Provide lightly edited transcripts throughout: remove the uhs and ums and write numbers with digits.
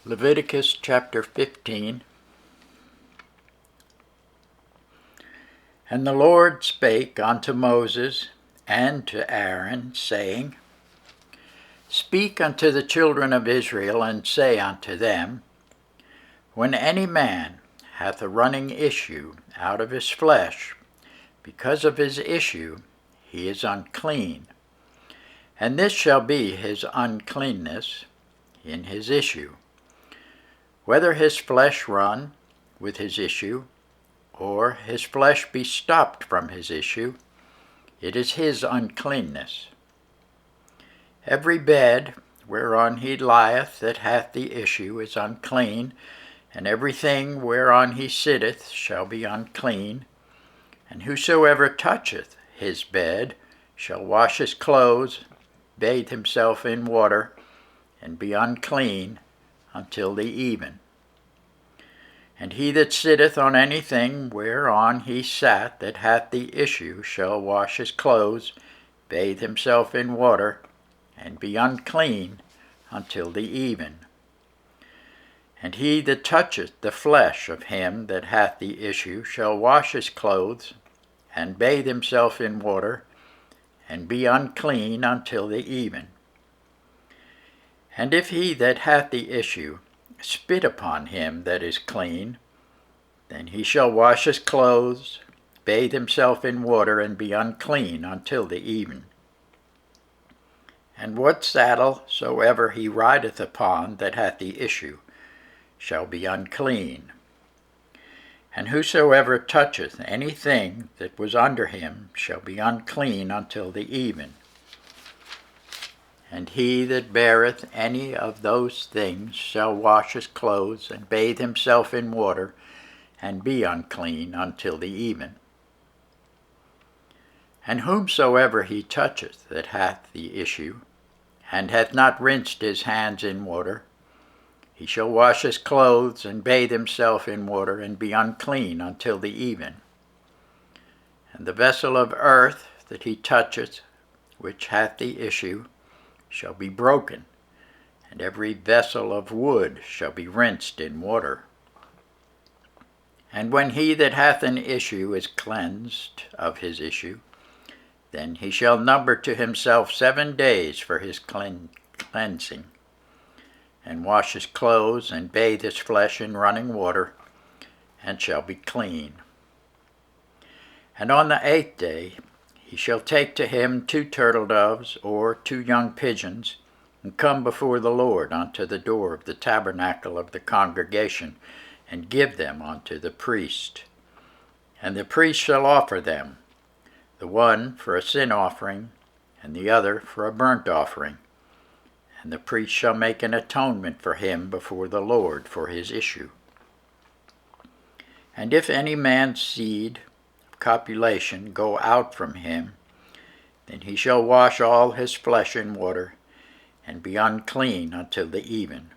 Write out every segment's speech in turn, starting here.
Leviticus chapter 15. And the Lord spake unto Moses and to Aaron, saying, Speak unto the children of Israel, and say unto them, When any man hath a running issue out of his flesh, because of his issue he is unclean. And this shall be his uncleanness in his issue. Whether his flesh run with his issue, or his flesh be stopped from his issue, it is his uncleanness. Every bed whereon he lieth that hath the issue is unclean, and everything whereon he sitteth shall be unclean. And whosoever toucheth his bed shall wash his clothes, bathe himself in water, and be unclean until the even. And he that sitteth on anything whereon he sat that hath the issue shall wash his clothes, bathe himself in water, and be unclean until the even. And he that toucheth the flesh of him that hath the issue shall wash his clothes, and bathe himself in water, and be unclean until the even. And if he that hath the issue spit upon him that is clean, then he shall wash his clothes, bathe himself in water, and be unclean until the even. And what saddle soever he rideth upon that hath the issue shall be unclean. And whosoever toucheth anything that was under him shall be unclean until the even. And he that beareth any of those things shall wash his clothes, and bathe himself in water, and be unclean until the even. And whomsoever he toucheth that hath the issue, and hath not rinsed his hands in water, he shall wash his clothes, and bathe himself in water, and be unclean until the even. And the vessel of earth that he toucheth, which hath the issue, shall be broken, and every vessel of wood shall be rinsed in water. And when he that hath an issue is cleansed of his issue, then he shall number to himself 7 days for his cleansing, and wash his clothes, and bathe his flesh in running water, and shall be clean. And on the 8th day he shall take to him 2 turtle doves, or 2 young pigeons, and come before the Lord unto the door of the tabernacle of the congregation, and give them unto the priest. And the priest shall offer them, the one for a sin offering, and the other for a burnt offering. And the priest shall make an atonement for him before the Lord for his issue. And if any man's seed of copulation go out from him, then he shall wash all his flesh in water, and be unclean until the even.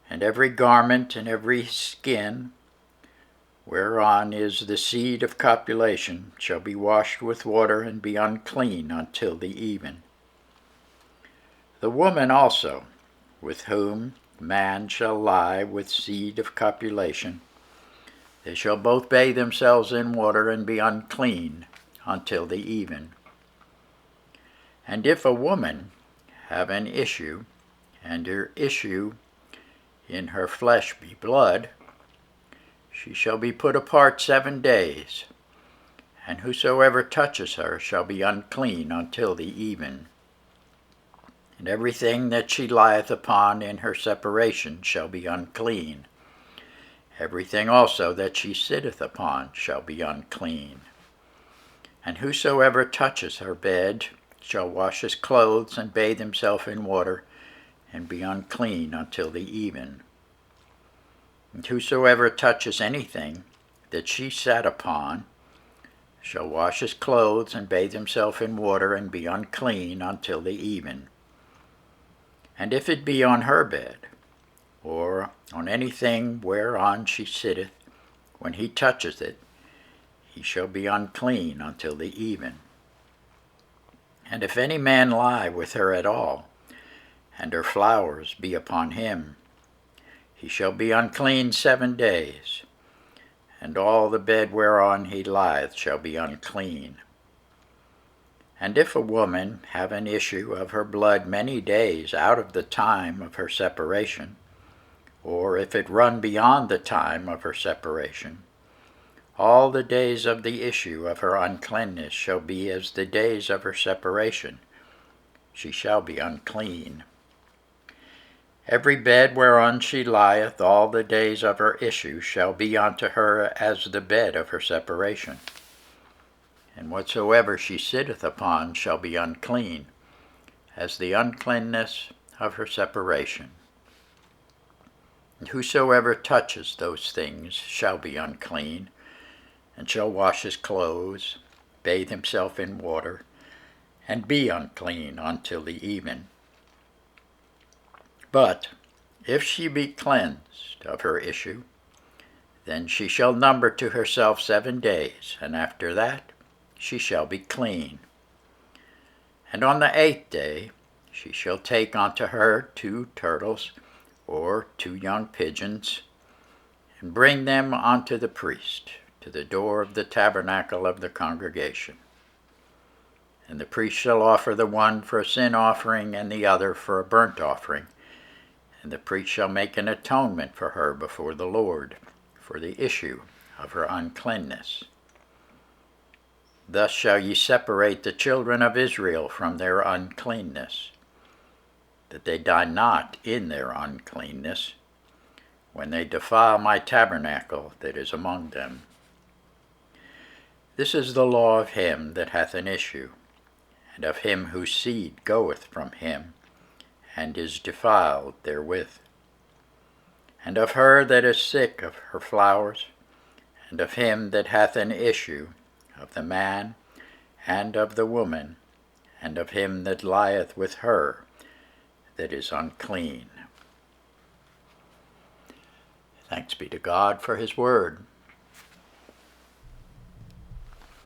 And every garment and every skin whereon is the seed of copulation shall be washed with water, and be unclean until the even. The woman also, with whom man shall lie with seed of copulation, they shall both bathe themselves in water, and be unclean until the even. And if a woman have an issue, and her issue in her flesh be blood, she shall be put apart 7 days, and whosoever touches her shall be unclean until the even. And everything that she lieth upon in her separation shall be unclean. Everything also that she sitteth upon shall be unclean. And whosoever touches her bed shall wash his clothes, and bathe himself in water, and be unclean until the even. And whosoever touches anything that she sat upon shall wash his clothes, and bathe himself in water, and be unclean until the even. And if it be on her bed, or on anything whereon she sitteth, when he toucheth it, he shall be unclean until the even. And if any man lie with her at all, and her flowers be upon him, he shall be unclean 7 days, and all the bed whereon he lieth shall be unclean. And if a woman have an issue of her blood many days out of the time of her separation, or if it run beyond the time of her separation, all the days of the issue of her uncleanness shall be as the days of her separation. She shall be unclean. Every bed whereon she lieth all the days of her issue shall be unto her as the bed of her separation. And whatsoever she sitteth upon shall be unclean, as the uncleanness of her separation. And whosoever touches those things shall be unclean, and shall wash his clothes, bathe himself in water, and be unclean until the even. But if she be cleansed of her issue, then she shall number to herself 7 days, and after that she shall be clean. And on the 8th day she shall take unto her 2 turtles, or 2 young pigeons, and bring them unto the priest, to the door of the tabernacle of the congregation. And the priest shall offer the one for a sin offering, and the other for a burnt offering. And the priest shall make an atonement for her before the Lord, for the issue of her uncleanness. Thus shall ye separate the children of Israel from their uncleanness, that they die not in their uncleanness, when they defile my tabernacle that is among them. This is the law of him that hath an issue, and of him whose seed goeth from him, and is defiled therewith, and of her that is sick of her flowers, and of him that hath an issue, of the man, and of the woman, and of him that lieth with her, that is unclean. Thanks be to God for his word.